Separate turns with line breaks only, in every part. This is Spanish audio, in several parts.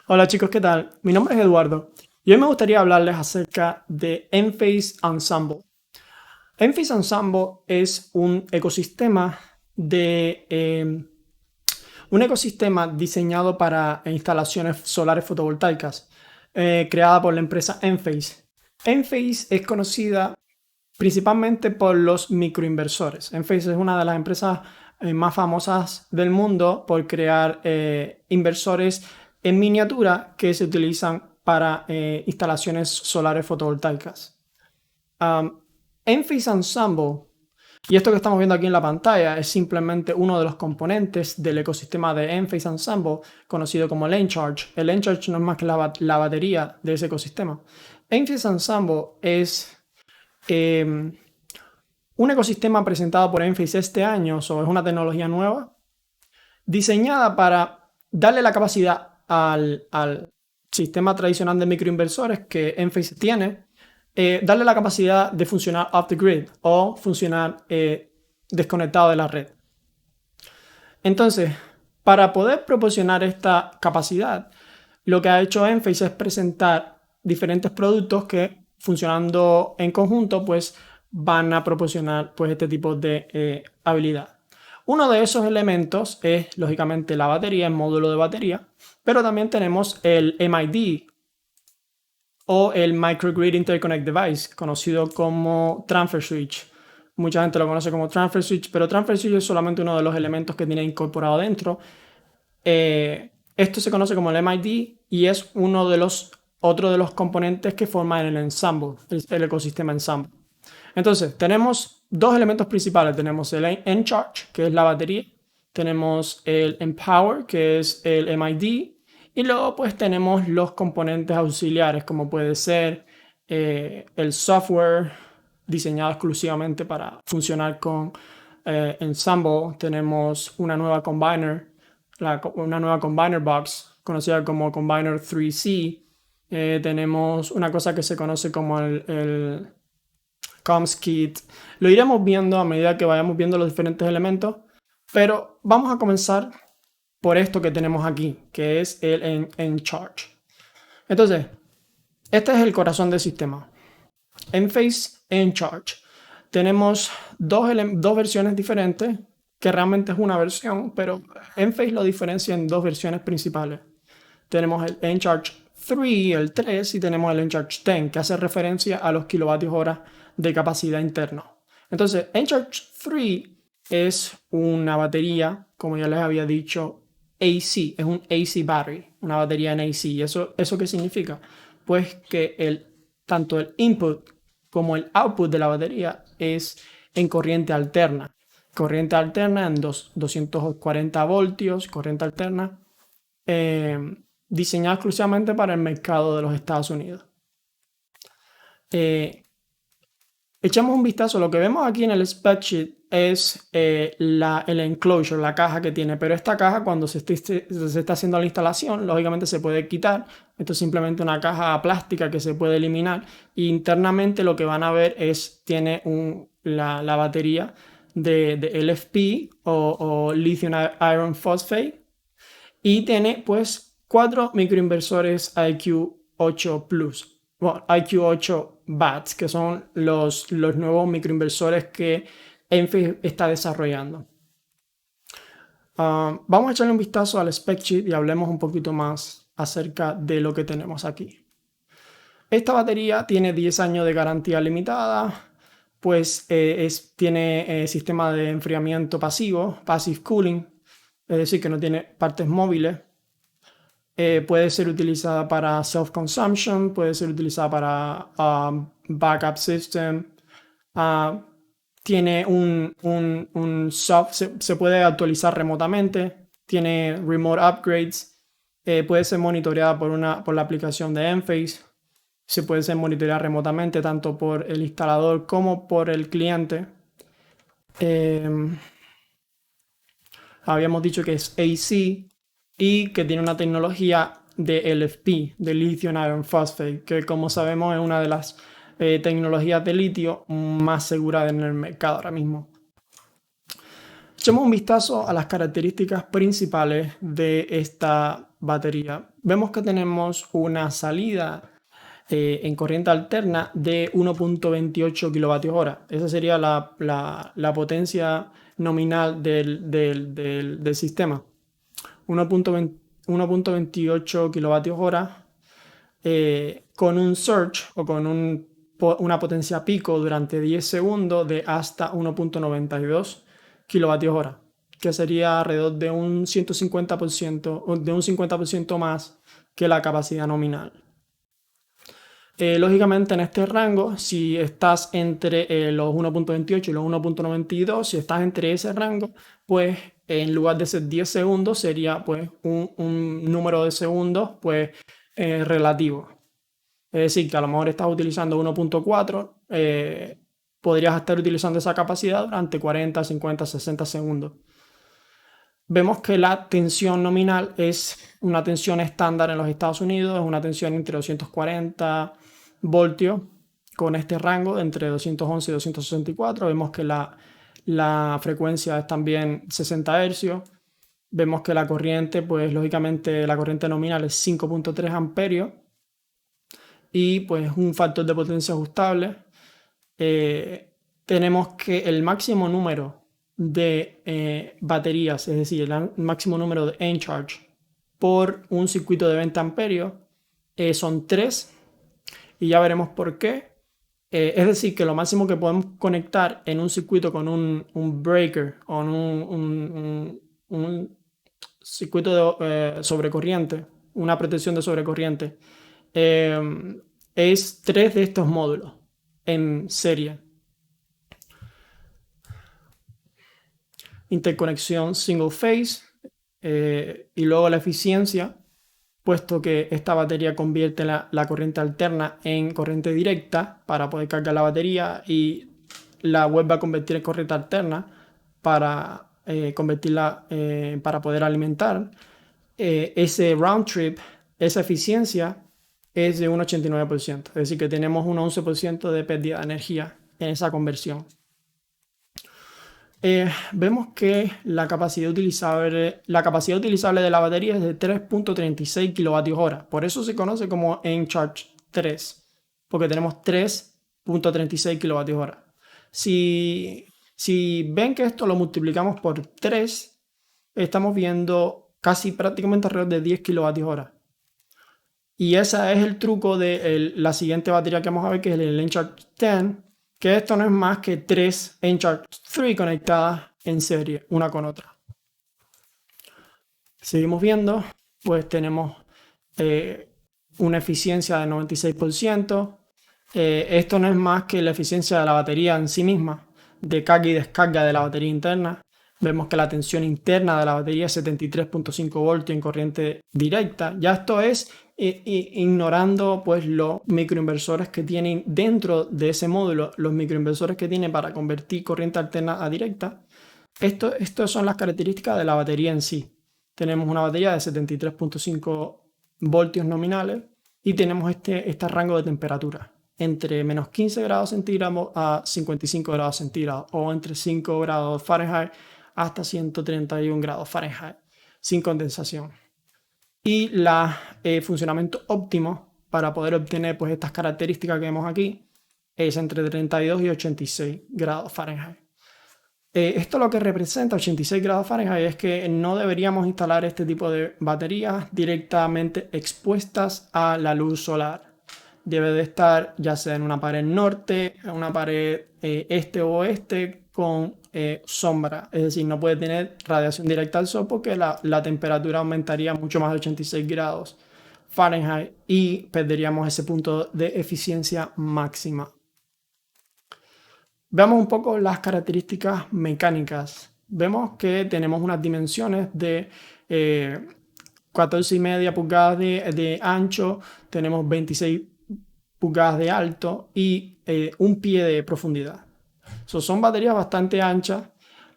Hola chicos, ¿qué tal? Mi nombre es Eduardo y hoy me gustaría hablarles acerca de Enphase Ensemble. Enphase Ensemble es un ecosistema diseñado para instalaciones solares fotovoltaicas, creada por la empresa Enphase. Enphase es conocida principalmente por los microinversores. Enphase es una de las empresas más famosas del mundo por crear inversores en miniatura que se utilizan para instalaciones solares fotovoltaicas. Um, Enphase Ensemble, y esto que estamos viendo aquí en la pantalla, es simplemente uno de los componentes del ecosistema de Enphase Ensemble, conocido como el Encharge. El Encharge no es más que la batería de ese ecosistema. Enphase Ensemble es un ecosistema presentado por Enphase este año, es una tecnología nueva diseñada para darle la capacidad al sistema tradicional de microinversores que Enphase tiene, darle la capacidad de funcionar off the grid o funcionar desconectado de la red. Entonces, para poder proporcionar esta capacidad, lo que ha hecho Enphase es presentar diferentes productos que, funcionando en conjunto, pues van a proporcionar pues, este tipo de habilidad. Uno de esos elementos es, lógicamente, la batería, el módulo de batería, pero también tenemos el MID o el Microgrid Interconnect Device, conocido como Transfer Switch. Mucha gente lo conoce como Transfer Switch, pero Transfer Switch es solamente uno de los elementos que tiene incorporado dentro. Esto se conoce como el MID y es otro de los componentes que forman el ensemble, el ecosistema ensemble. Entonces, tenemos dos elementos principales. Tenemos el Encharge, que es la batería. Tenemos el Empower, que es el MID. Y luego, pues, tenemos los componentes auxiliares, como puede ser el software diseñado exclusivamente para funcionar con Ensemble. Tenemos una nueva combiner, una nueva combiner box, conocida como Combiner 3C. Tenemos una cosa que se conoce como el Comms Kit. Lo iremos viendo a medida que vayamos viendo los diferentes elementos, pero vamos a comenzar por esto que tenemos aquí, que es el Encharge. Entonces, este es el corazón del sistema. Enphase Encharge. Tenemos dos versiones diferentes, que realmente es una versión, pero Enphase lo diferencia en dos versiones principales. Tenemos el Encharge 3, el 3, y tenemos el Encharge 10, que hace referencia a los kilovatios hora de capacidad interna. Entonces, Encharge 3 es una batería, como ya les había dicho, AC, es un AC battery, una batería en AC. ¿Eso qué significa? Pues que tanto el input como el output de la batería es en corriente alterna. Corriente alterna en 240 voltios, corriente alterna, diseñada exclusivamente para el mercado de los Estados Unidos. Echamos un vistazo, lo que vemos aquí en el spec sheet es el enclosure, la caja que tiene, pero esta caja cuando se está haciendo la instalación, lógicamente se puede quitar. Esto es simplemente una caja plástica que se puede eliminar. Y internamente lo que van a ver tiene la batería de LFP o Lithium Iron Phosphate y tiene pues 4 microinversores IQ8 Plus. Bueno, IQ8 BATS, que son los nuevos microinversores que Enphase está desarrollando. Vamos a echarle un vistazo al spec sheet y hablemos un poquito más acerca de lo que tenemos aquí. Esta batería tiene 10 años de garantía limitada, pues tiene sistema de enfriamiento pasivo, passive cooling, es decir, que no tiene partes móviles. Puede ser utilizada para self-consumption, puede ser utilizada para backup system. Tiene se puede actualizar remotamente, tiene remote upgrades, puede ser monitoreada por la aplicación de Enphase, se puede ser monitoreada remotamente tanto por el instalador como por el cliente. Habíamos dicho que es AC y que tiene una tecnología de LFP, de Lithium Iron Phosphate, que como sabemos es una de las tecnologías de litio más seguras en el mercado ahora mismo. Echemos un vistazo a las características principales de esta batería. Vemos que tenemos una salida en corriente alterna de 1.28 kWh. Esa sería la potencia nominal del sistema. 1.28 kWh con un surge o con una potencia pico durante 10 segundos de hasta 1.92 kWh, que sería alrededor de un 150%, o de un 50% más que la capacidad nominal. Lógicamente en este rango, si estás entre los 1.28 y los 1.92, si estás entre ese rango, pues en lugar de ser 10 segundos sería pues un número de segundos pues relativo. Es decir, que a lo mejor estás utilizando 1.4, podrías estar utilizando esa capacidad durante 40, 50, 60 segundos. Vemos que la tensión nominal es una tensión estándar en los Estados Unidos, es una tensión entre 240 voltios con este rango de entre 211 y 264. Vemos que la frecuencia es también 60 hercios. Vemos que la corriente, pues lógicamente la corriente nominal es 5.3 amperios y pues un factor de potencia ajustable. Tenemos que el máximo número de baterías, es decir, el máximo número de Encharge por un circuito de 20 amperios son 3 y ya veremos por qué. Es decir, que lo máximo que podemos conectar en un circuito con un breaker o un circuito de sobrecorriente, una protección de sobrecorriente, es 3 de estos módulos en serie. Interconexión single phase y luego la eficiencia, puesto que esta batería convierte la corriente alterna en corriente directa para poder cargar la batería y la vuelve a convertir en corriente alterna para convertirla para poder alimentar. Ese round trip, esa eficiencia es de un 89%, es decir que tenemos un 11% de pérdida de energía en esa conversión. Vemos que la capacidad utilizable de la batería es de 3.36 kWh. Por eso se conoce como Encharge 3, porque tenemos 3.36 kWh. Si ven que esto lo multiplicamos por 3, estamos viendo casi prácticamente alrededor de 10 kWh. Y ese es el truco de la siguiente batería que vamos a ver, que es el Encharge 10, que esto no es más que 3 Encharge 3 conectadas en serie, una con otra. Seguimos viendo, pues tenemos una eficiencia de 96%. Esto no es más que la eficiencia de la batería en sí misma, de carga y descarga de la batería interna. Vemos que la tensión interna de la batería es 73.5 voltios en corriente directa. Ya esto es ignorando pues los microinversores que tienen dentro de ese módulo, los microinversores que tiene para convertir corriente alterna a directa. Estas son las características de la batería en sí. Tenemos una batería de 73.5 voltios nominales y tenemos este rango de temperatura entre menos 15 grados centígrados a 55 grados centígrados o entre 5 grados Fahrenheit hasta 131 grados Fahrenheit sin condensación. Y el funcionamiento óptimo para poder obtener pues, estas características que vemos aquí es entre 32 y 86 grados Fahrenheit. Esto lo que representa 86 grados Fahrenheit es que no deberíamos instalar este tipo de baterías directamente expuestas a la luz solar. Debe de estar ya sea en una pared norte, en una pared este o oeste con sombra. Es decir, no puede tener radiación directa al sol porque la temperatura aumentaría mucho más de 86 grados Fahrenheit y perderíamos ese punto de eficiencia máxima. Veamos un poco las características mecánicas. Vemos que tenemos unas dimensiones de 14,5 pulgadas de ancho, tenemos 26 pulgadas de alto y un pie de profundidad. Son baterías bastante anchas,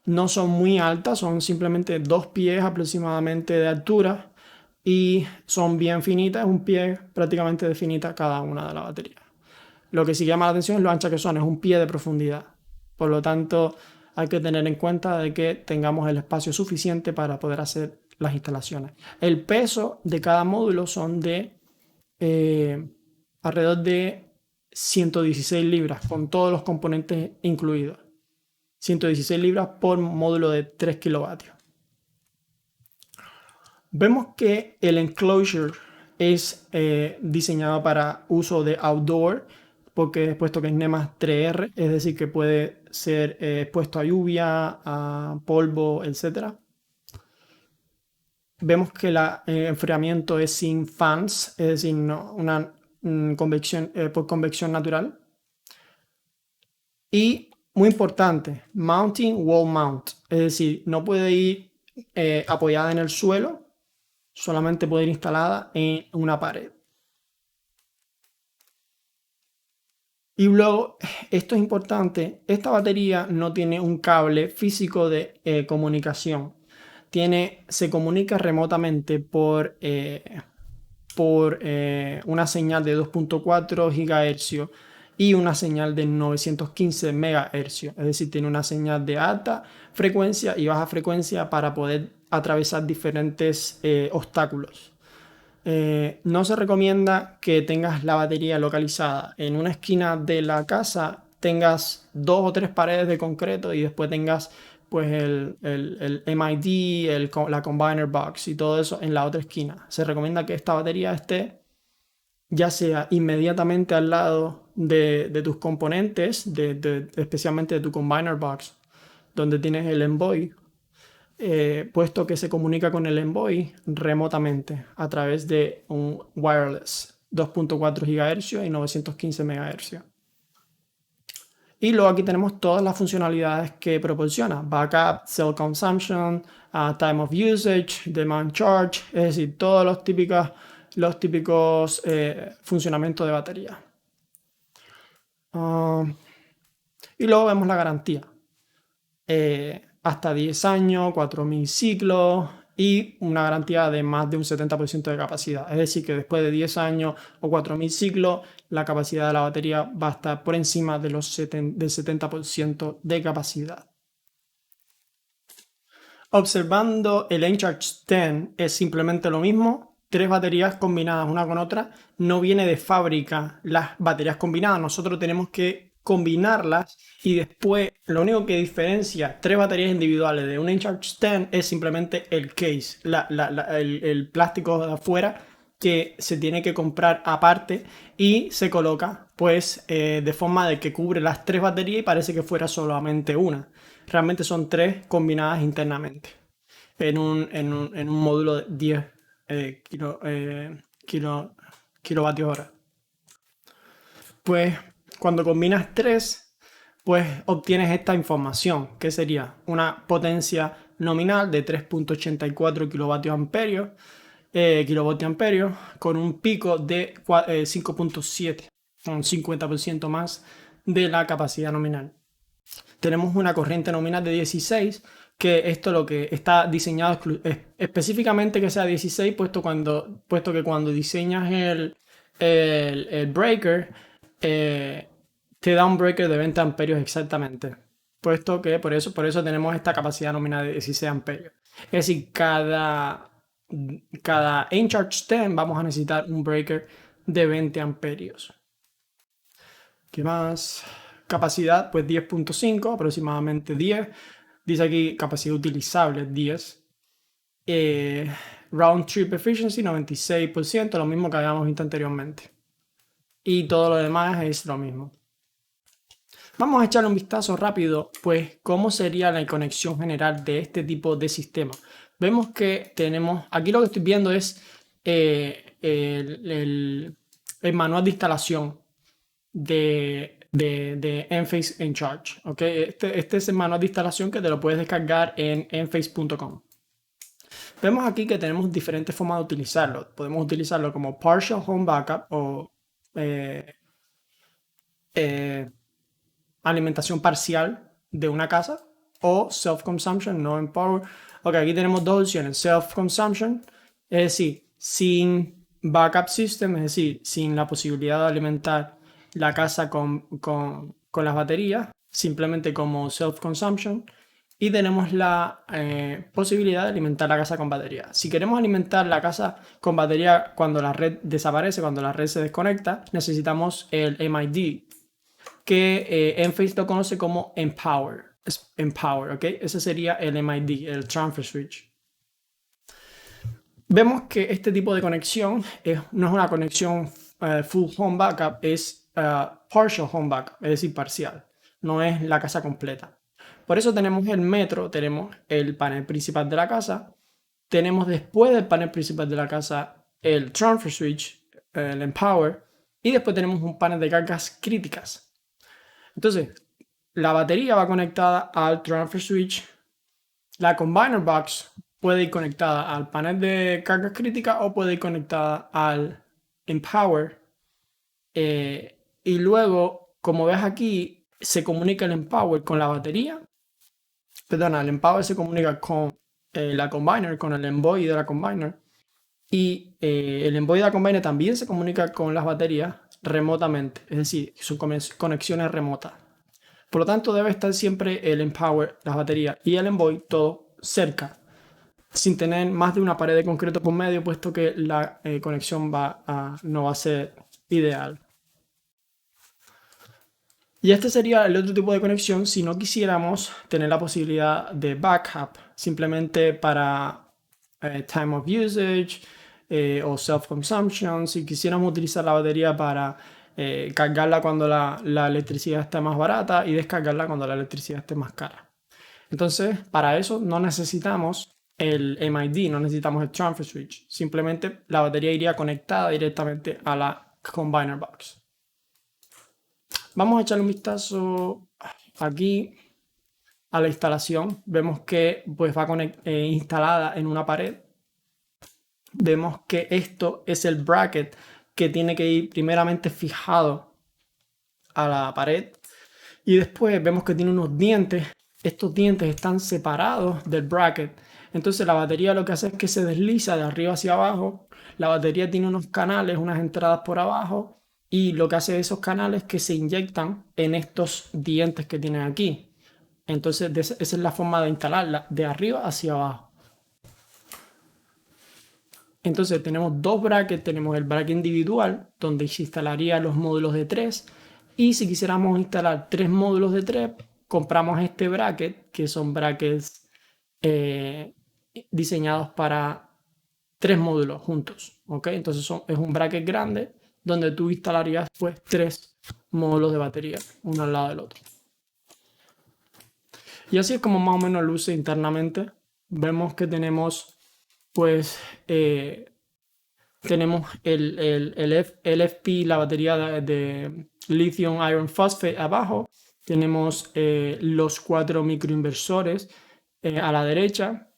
no son muy altas, son simplemente 2 pies aproximadamente de altura y son bien finitas, un pie prácticamente de finita cada una de las baterías. Lo que sí llama la atención es lo anchas que son, es un pie de profundidad. Por lo tanto, hay que tener en cuenta de que tengamos el espacio suficiente para poder hacer las instalaciones. El peso de cada módulo son de alrededor de 116 libras con todos los componentes incluidos. 116 libras por módulo de 3 kilovatios. Vemos que el enclosure es diseñado para uso de outdoor, porque puesto que es NEMA 3R, es decir, que puede ser expuesto a lluvia, a polvo, etc. Vemos que el enfriamiento es sin fans, es decir, no, una convección, por convección natural. Y muy importante, mounting wall mount, es decir, no puede ir apoyada en el suelo, solamente puede ir instalada en una pared. Y luego, esto es importante, esta batería no tiene un cable físico de comunicación. Se comunica remotamente por una señal de 2.4 GHz y una señal de 915 MHz. Es decir, tiene una señal de alta frecuencia y baja frecuencia para poder atravesar diferentes obstáculos. No se recomienda que tengas la batería localizada en una esquina de la casa, tengas 2 o 3 paredes de concreto y después tengas pues el MID, la combiner box y todo eso en la otra esquina. Se recomienda que esta batería esté ya sea inmediatamente al lado de tus componentes, especialmente de tu combiner box, donde tienes el Envoy, puesto que se comunica con el Envoy remotamente a través de un wireless 2.4 GHz y 915 MHz. Y luego aquí tenemos todas las funcionalidades que proporciona: backup, cell consumption, time of usage, demand charge, es decir, todos los típicos funcionamientos de batería. Y luego vemos la garantía. Hasta 10 años, 4000 ciclos y una garantía de más de un 70% de capacidad. Es decir, que después de 10 años o 4000 ciclos, la capacidad de la batería va a estar por encima del 70% de capacidad. Observando el Encharge 10 es simplemente lo mismo. 3 baterías combinadas una con otra. No viene de fábrica las baterías combinadas. Nosotros tenemos que combinarlas y después lo único que diferencia 3 baterías individuales de un Encharge 10 es simplemente el case, el plástico de afuera, que se tiene que comprar aparte y se coloca pues de forma de que cubre las 3 baterías y parece que fuera solamente una. Realmente son 3 combinadas internamente en un módulo de 10 kilovatios hora. Pues cuando combinas 3, pues obtienes esta información, que sería una potencia nominal de 3.84 kilovoltiamperios con un pico de 5.7, un 50% más de la capacidad nominal. Tenemos una corriente nominal de 16, que esto lo que está diseñado específicamente que sea 16, puesto que cuando diseñas el breaker, te da un breaker de 20 amperios exactamente, puesto que por eso tenemos esta capacidad nominal de 16 amperios. Es decir, cada Encharge 10 vamos a necesitar un breaker de 20 amperios. ¿Qué más? Capacidad, pues 10.5, aproximadamente 10. Dice aquí capacidad utilizable 10. Round trip efficiency 96%, lo mismo que habíamos visto anteriormente. Y todo lo demás es lo mismo. Vamos a echarle un vistazo rápido, pues, cómo sería la conexión general de este tipo de sistema. Vemos que tenemos, aquí lo que estoy viendo es el manual de instalación de Enphase Encharge. ¿Okay? Este es el manual de instalación que te lo puedes descargar en enphase.com. Vemos aquí que tenemos diferentes formas de utilizarlo. Podemos utilizarlo como partial home backup o alimentación parcial de una casa, o self-consumption, no en power. Ok, aquí tenemos dos opciones: self-consumption, es decir, sin backup system, es decir, sin la posibilidad de alimentar la casa con las baterías, simplemente como self-consumption. y tenemos la posibilidad de alimentar la casa con batería. Si queremos alimentar la casa con batería cuando la red desaparece, cuando la red se desconecta, necesitamos el MID, que Enphase lo conoce como Empower. Es Empower, ¿ok? Ese sería el MID, el Transfer Switch. Vemos que este tipo de conexión no es una conexión full home backup, es partial home backup, es decir, parcial. No es la casa completa. Por eso tenemos el metro, tenemos el panel principal de la casa, tenemos después del panel principal de la casa el transfer switch, el Empower, y después tenemos un panel de cargas críticas. Entonces, la batería va conectada al transfer switch, la combiner box puede ir conectada al panel de cargas críticas o puede ir conectada al Empower. Y luego, como ves aquí, se comunica el Empower con la batería. Perdona, el Empower se comunica con la combiner, con el Envoy de la combiner. Y el Envoy de la combiner también se comunica con las baterías remotamente. Es decir, son conexiones remotas. Por lo tanto, debe estar siempre el Empower, las baterías y el Envoy todo cerca, sin tener más de una pared de concreto por medio, puesto que la conexión no va a ser ideal. Y este sería el otro tipo de conexión si no quisiéramos tener la posibilidad de backup, simplemente para time of usage o self-consumption, si quisiéramos utilizar la batería para cargarla cuando la electricidad está más barata y descargarla cuando la electricidad esté más cara. Entonces, para eso no necesitamos el MID, no necesitamos el transfer switch. Simplemente la batería iría conectada directamente a la combiner box. Vamos a echarle un vistazo aquí a la instalación. Vemos que pues, va instalada en una pared. Vemos que esto es el bracket que tiene que ir primeramente fijado a la pared. Y después vemos que tiene unos dientes. Estos dientes están separados del bracket. Entonces la batería lo que hace es que se desliza de arriba hacia abajo. La batería tiene unos canales, unas entradas por abajo. Y lo que hace esos canales es que se inyectan en estos dientes que tienen aquí. Entonces esa es la forma de instalarla, de arriba hacia abajo. Entonces tenemos dos brackets, tenemos el bracket individual, donde se instalarían los módulos de 3. Y si quisiéramos instalar 3 módulos de 3, compramos este bracket, que son brackets diseñados para 3 módulos juntos. ¿Ok? Entonces es un bracket grande donde tú instalarías pues 3 módulos de batería, uno al lado del otro. Y así es como más o menos luce internamente. Vemos que tenemos pues tenemos el LFP, la batería de lithium iron phosphate abajo. Tenemos los 4 microinversores a la derecha.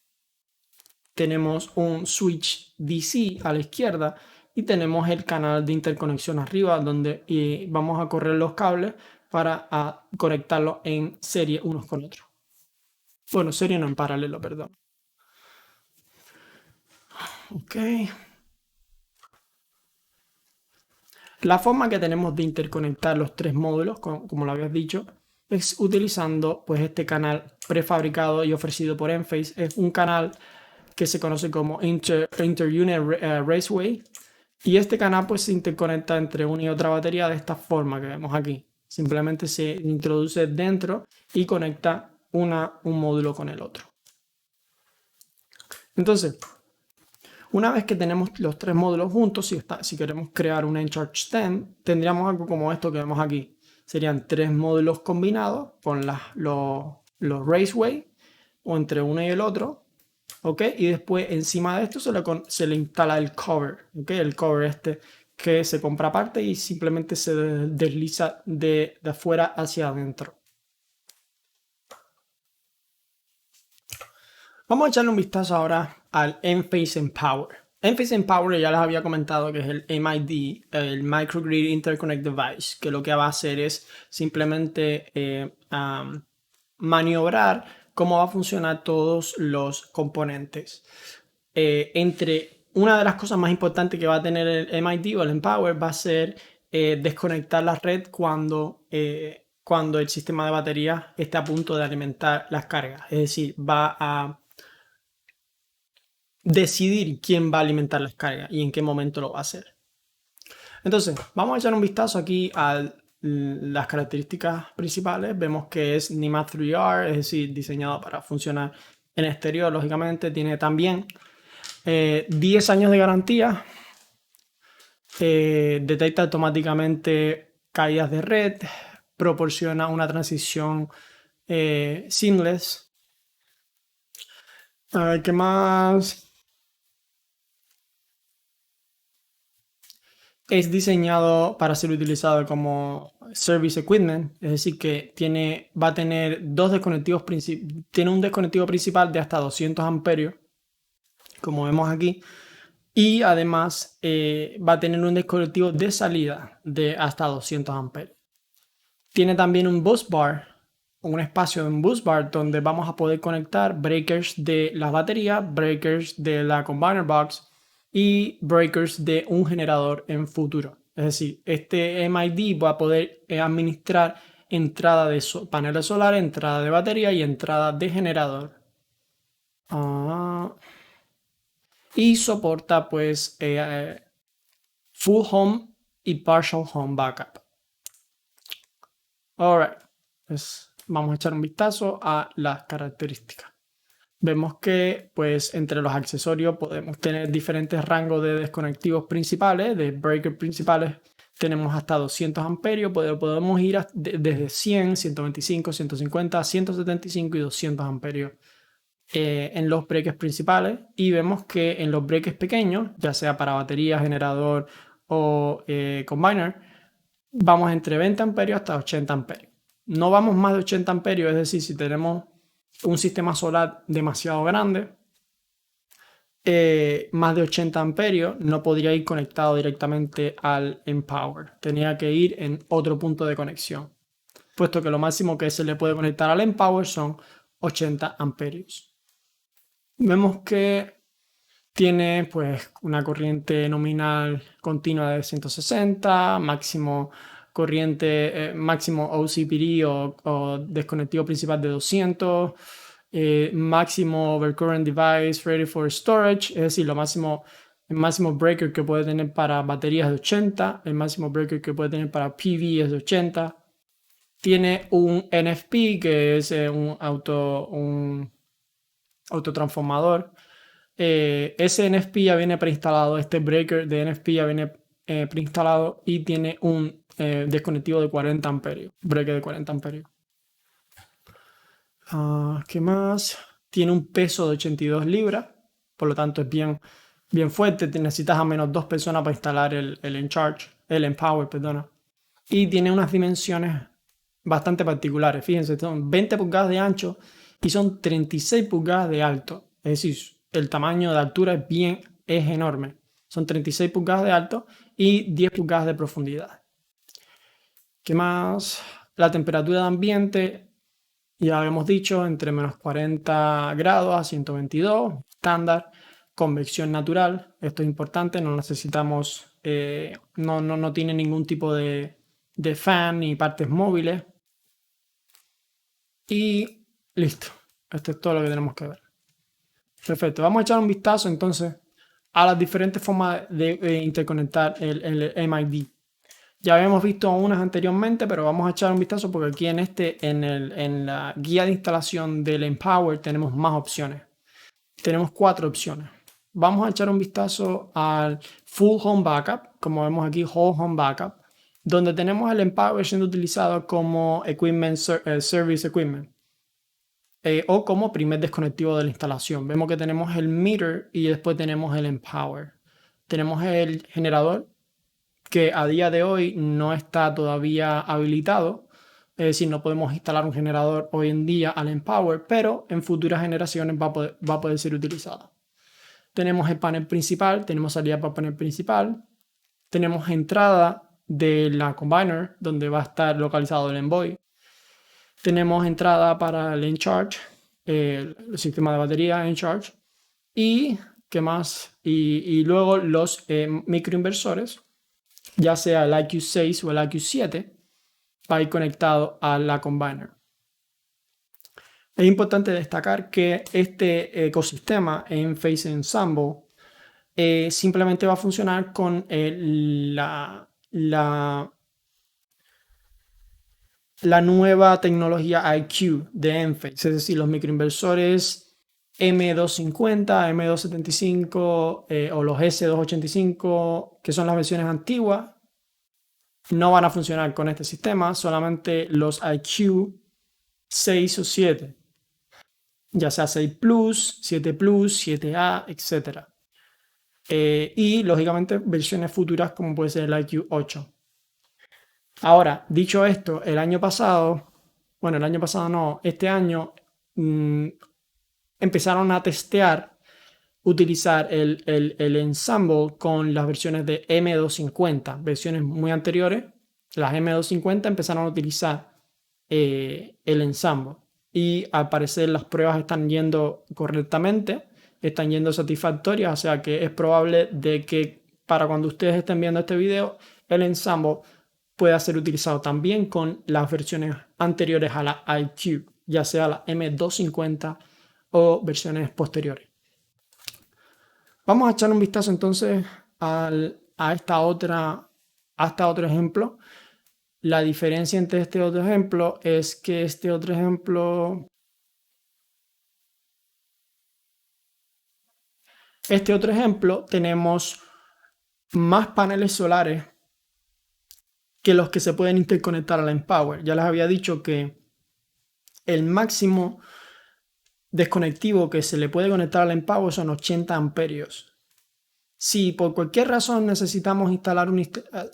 Tenemos un switch DC a la izquierda. Y tenemos el canal de interconexión arriba, donde vamos a correr los cables para conectarlos en serie unos con otros. Bueno, serie no, en paralelo, perdón. Ok. La forma que tenemos de interconectar los 3 módulos, como lo habías dicho, es utilizando pues, este canal prefabricado y ofrecido por Enphase. Es un canal que se conoce como Inter-Unit Raceway. Y este canal pues, se interconecta entre una y otra batería de esta forma que vemos aquí. Simplemente se introduce dentro y conecta un módulo con el otro. Entonces, una vez que tenemos los 3 módulos juntos, si queremos crear un Encharge stem, tendríamos algo como esto que vemos aquí. Serían 3 módulos combinados con los Raceway o entre uno y el otro. ¿Ok? Y después encima de esto se le instala el cover. ¿Ok? El cover que se compra aparte y simplemente se desliza de afuera hacia adentro. Vamos a echarle un vistazo ahora al Enphase Empower. Enphase Empower ya les había comentado que es el MID, el Microgrid Interconnect Device, que lo que va a hacer es simplemente maniobrar cómo va a funcionar todos los componentes. Entre una de las cosas más importantes que va a tener el MID o el Empower va a ser desconectar la red cuando cuando el sistema de batería está a punto de alimentar las cargas. Es decir, va a decidir quién va a alimentar las cargas y en qué momento lo va a hacer. Entonces, vamos a echar un vistazo aquí a las características principales. Vemos que es NIMA 3R, es decir, diseñado para funcionar en exterior, lógicamente. Tiene también 10 años de garantía. Detecta automáticamente caídas de red. Proporciona una transición seamless. ¿Qué más? Es diseñado para ser utilizado como service equipment, es decir, que va a tener dos desconectivos tiene un desconectivo principal de hasta 200 amperios, como vemos aquí, y además va a tener un desconectivo de salida de hasta 200 amperios. Tiene también un bus bar, un espacio en bus bar donde vamos a poder conectar breakers de las baterías, breakers de la combiner box y breakers de un generador en futuro. Es decir, este MID va a poder administrar entrada de paneles solares, entrada de batería y entrada de generador. Y soporta pues full home y partial home backup. Alright, pues vamos a echar un vistazo a las características. Vemos que pues entre los accesorios podemos tener diferentes rangos de desconectivos principales, de breakers principales. Tenemos hasta 200 amperios, podemos ir desde 100, 125, 150, 175 y 200 amperios en los breakers principales. Y vemos que en los breakers pequeños, ya sea para batería, generador o combiner, vamos entre 20 amperios hasta 80 amperios. No vamos más de 80 amperios, es decir, si tenemos un sistema solar demasiado grande, más de 80 amperios, no podría ir conectado directamente al Empower. Tenía que ir en otro punto de conexión, puesto que lo máximo que se le puede conectar al Empower son 80 amperios. Vemos que tiene pues una corriente nominal continua de 160, máximo corriente, máximo OCPD o desconectivo principal de 200, máximo overcurrent device ready for storage, es decir, el máximo breaker que puede tener para baterías de 80, el máximo breaker que puede tener para PV es de 80. Tiene un NFP, que es un autotransformador. Ese NFP ya viene preinstalado, este breaker de NFP ya viene preinstalado y tiene un desconectivo de 40 amperios, breaker de 40 amperios. ¿Qué más? Tiene un peso de 82 libras, por lo tanto es bien fuerte. Necesitas a menos 2 personas para instalar el Empower, perdona. Y tiene unas dimensiones bastante particulares. Fíjense, son 20 pulgadas de ancho y son 36 pulgadas de alto. Es decir, el tamaño de altura es enorme. Son 36 pulgadas de alto y 10 pulgadas de profundidad. ¿Qué más? La temperatura de ambiente, ya habíamos dicho, entre menos 40 grados a 122, estándar. Convección natural, esto es importante, no necesitamos, no tiene ningún tipo de fan ni partes móviles. Y listo, esto es todo lo que tenemos que ver. Perfecto, vamos a echar un vistazo entonces a las diferentes formas de interconectar el MID. Ya habíamos visto unas anteriormente, pero vamos a echar un vistazo porque aquí en la guía de instalación del Empower tenemos más opciones. Tenemos 4 opciones. Vamos a echar un vistazo al Full Home Backup, como vemos aquí, Whole Home Backup, donde tenemos el Empower siendo utilizado como Service Equipment o como primer desconectivo de la instalación. Vemos que tenemos el meter y después tenemos el Empower. Tenemos el generador, que a día de hoy no está todavía habilitado. Es decir, no podemos instalar un generador hoy en día al Empower, pero en futuras generaciones va a poder ser utilizado. Tenemos el panel principal, tenemos salida para el panel principal, tenemos entrada de la combiner, donde va a estar localizado el Envoy. Tenemos entrada para el Encharge, el sistema de batería Encharge. Y, ¿qué más? Y luego los microinversores, ya sea el IQ6 o el IQ7, va a ir conectado a la combiner. Es importante destacar que este ecosistema Enphase Ensemble simplemente va a funcionar con la nueva tecnología IQ de Enphase, es decir, los microinversores M250, M275 o los S285, que son las versiones antiguas, no van a funcionar con este sistema, solamente los IQ 6 o 7, ya sea 6 Plus, 7 Plus, 7A, etc. Y lógicamente versiones futuras como puede ser el IQ 8. Ahora, dicho esto, el año pasado no, este año empezaron a testear utilizar el ensemble con las versiones de M250, versiones muy anteriores. Las M250 empezaron a utilizar el ensemble y al parecer las pruebas están yendo correctamente, están yendo satisfactorias, o sea que es probable de que para cuando ustedes estén viendo este video, el ensemble pueda ser utilizado también con las versiones anteriores a la IQ, ya sea la M250 o versiones posteriores. Vamos a echar un vistazo entonces a este otro ejemplo. La diferencia entre este otro ejemplo es que este otro ejemplo tenemos más paneles solares que los que se pueden interconectar a la Empower. Ya les había dicho que el máximo desconectivo que se le puede conectar a la Empower son 80 amperios. Si por cualquier razón necesitamos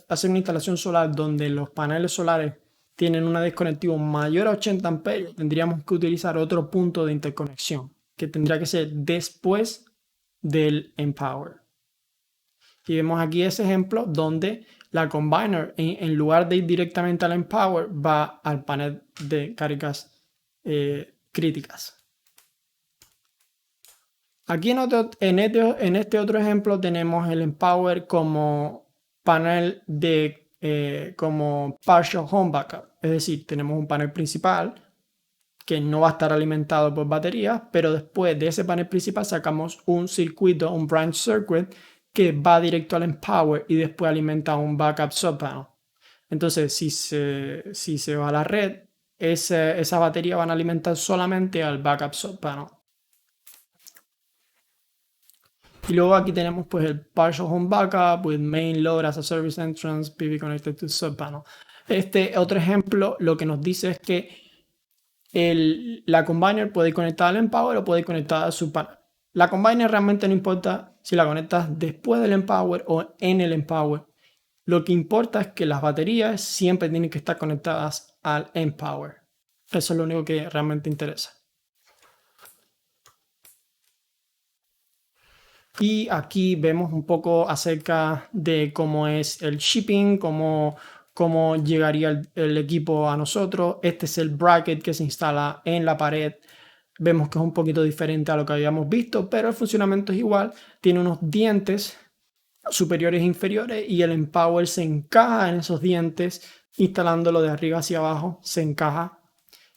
hacer una instalación solar donde los paneles solares tienen un desconectivo mayor a 80 amperios, tendríamos que utilizar otro punto de interconexión, que tendría que ser después del Empower. Y vemos aquí ese ejemplo donde la combiner, en lugar de ir directamente al Empower, va al panel de cargas críticas. Aquí en este otro ejemplo tenemos el Empower como panel como partial home backup. Es decir, tenemos un panel principal que no va a estar alimentado por baterías, pero después de ese panel principal sacamos un circuito, un branch circuit, que va directo al Empower y después alimenta un backup subpanel. Entonces, si se va a la red, esa batería van a alimentar solamente al backup subpanel. Y luego aquí tenemos pues el partial home backup with main load as a service entrance, PV connected to subpanel. Este otro ejemplo lo que nos dice es que la combiner puede ir conectada al Empower o puede ir conectada a subpanel. La combiner realmente no importa si la conectas después del Empower o en el Empower. Lo que importa es que las baterías siempre tienen que estar conectadas al Empower. Eso es lo único que realmente interesa. Y aquí vemos un poco acerca de cómo es el shipping, cómo llegaría el equipo a nosotros. Este es el bracket que se instala en la pared. Vemos que es un poquito diferente a lo que habíamos visto, pero el funcionamiento es igual. Tiene unos dientes superiores e inferiores y el Empower se encaja en esos dientes, instalándolo de arriba hacia abajo, se encaja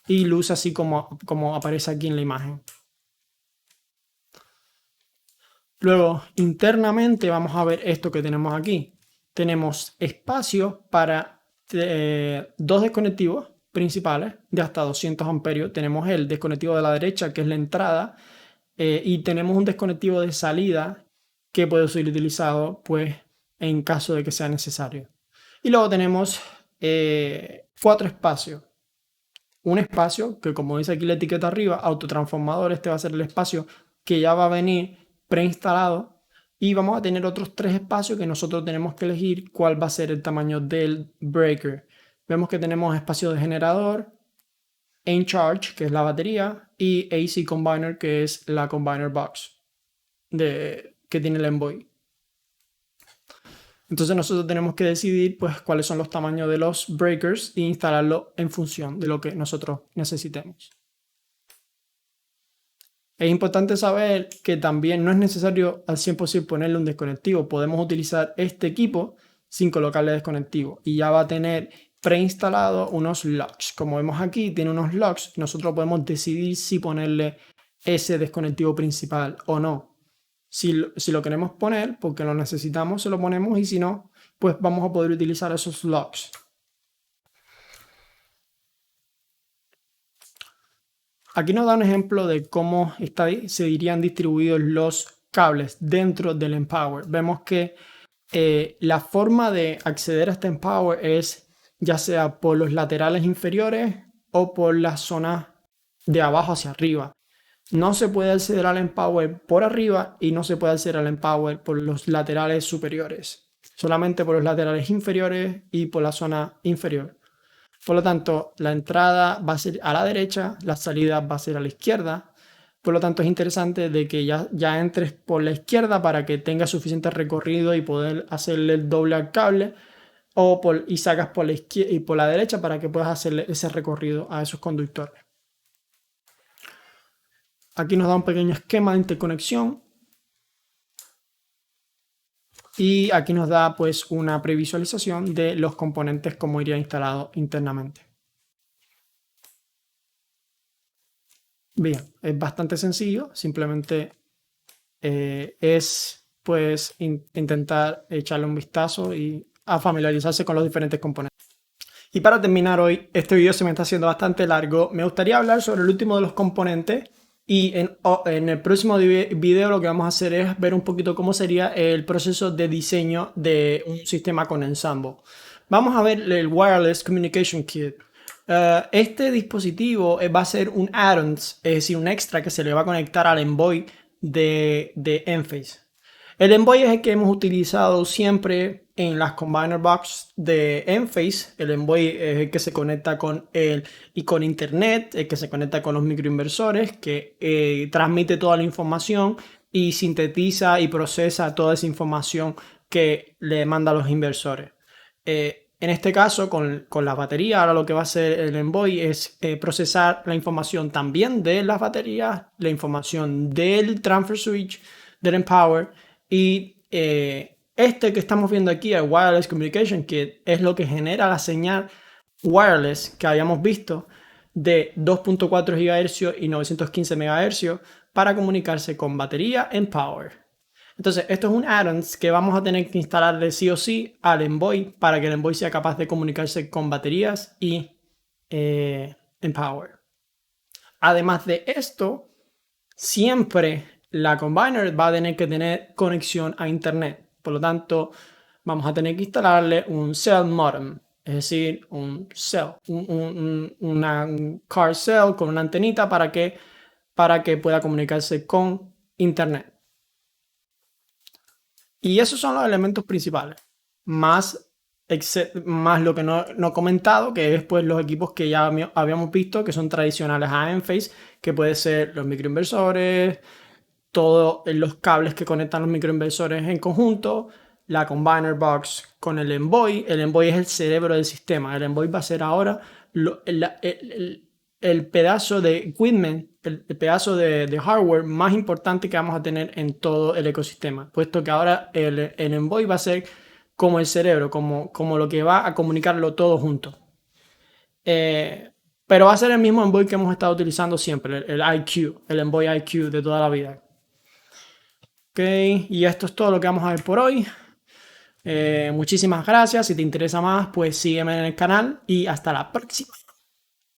y luce así como aparece aquí en la imagen. Luego, internamente vamos a ver esto que tenemos aquí. Tenemos espacio para dos desconectivos principales de hasta 200 amperios. Tenemos el desconectivo de la derecha, que es la entrada, y tenemos un desconectivo de salida que puede ser utilizado pues, en caso de que sea necesario. Y luego tenemos 4 espacios. Un espacio que, como dice aquí la etiqueta arriba, autotransformador. Este va a ser el espacio que ya va a venir preinstalado, y vamos a tener otros 3 espacios que nosotros tenemos que elegir cuál va a ser el tamaño del breaker. Vemos que tenemos espacio de generador, InCharge, que es la batería, y AC Combiner, que es la combiner box que tiene el Envoy. Entonces nosotros tenemos que decidir pues, cuáles son los tamaños de los breakers e instalarlo en función de lo que nosotros necesitemos. Es importante saber que también no es necesario al 100% ponerle un desconectivo. Podemos utilizar este equipo sin colocarle desconectivo y ya va a tener preinstalado unos locks. Como vemos aquí, tiene unos locks. Nosotros podemos decidir si ponerle ese desconectivo principal o no. Si lo queremos poner porque lo necesitamos, se lo ponemos, y si no, pues vamos a poder utilizar esos locks. Aquí nos da un ejemplo de cómo se irían distribuidos los cables dentro del Empower. Vemos que la forma de acceder a este Empower es ya sea por los laterales inferiores o por la zona de abajo hacia arriba. No se puede acceder al Empower por arriba y no se puede acceder al Empower por los laterales superiores. Solamente por los laterales inferiores y por la zona inferior. Por lo tanto, la entrada va a ser a la derecha, la salida va a ser a la izquierda. Por lo tanto, es interesante de que ya entres por la izquierda para que tengas suficiente recorrido y poder hacerle el doble al cable, y sacas por la izquierda y por la derecha para que puedas hacerle ese recorrido a esos conductores. Aquí nos da un pequeño esquema de interconexión. Y aquí nos da pues una previsualización de los componentes como iría instalado internamente. Bien, es bastante sencillo, simplemente es pues intentar echarle un vistazo y a familiarizarse con los diferentes componentes. Y para terminar hoy, este video se me está haciendo bastante largo, me gustaría hablar sobre el último de los componentes. Y en el próximo video lo que vamos a hacer es ver un poquito cómo sería el proceso de diseño de un sistema con Ensemble. Vamos a ver el Wireless Communication Kit. Este dispositivo va a ser un add-on, es decir, un extra que se le va a conectar al Envoy de Enphase. El Envoy es el que hemos utilizado siempre en las Combiner Box de Enphase. El Envoy es el que se conecta con internet, el que se conecta con los microinversores, que transmite toda la información y sintetiza y procesa toda esa información que le manda a los inversores. En este caso, con la batería, ahora lo que va a hacer el Envoy es procesar la información también de las baterías, la información del transfer switch, del Empower. Y este que estamos viendo aquí, el Wireless Communication Kit, es lo que genera la señal wireless que habíamos visto de 2.4 GHz y 915 MHz para comunicarse con batería en Power. Entonces, esto es un add-on que vamos a tener que instalarle sí o sí al Envoy para que el Envoy sea capaz de comunicarse con baterías y en Power. Además de esto, siempre la Combiner va a tener que tener conexión a internet. Por lo tanto, vamos a tener que instalarle un cell modem, es decir, un cell, una car cell con una antenita para que pueda comunicarse con internet. Y esos son los elementos principales, más lo que no he comentado, que es pues los equipos que ya habíamos visto, que son tradicionales a Enphase, que puede ser los microinversores, todos los cables que conectan los microinversores en conjunto, la Combiner Box con el Envoy. El Envoy es el cerebro del sistema. El Envoy va a ser ahora el pedazo de equipment, el pedazo de hardware más importante que vamos a tener en todo el ecosistema, puesto que ahora el Envoy va a ser como el cerebro, como lo que va a comunicarlo todo junto. Pero va a ser el mismo Envoy que hemos estado utilizando siempre, el IQ, el Envoy IQ de toda la vida. Ok, y esto es todo lo que vamos a ver por hoy. Muchísimas gracias. Si te interesa más, pues sígueme en el canal y hasta la próxima.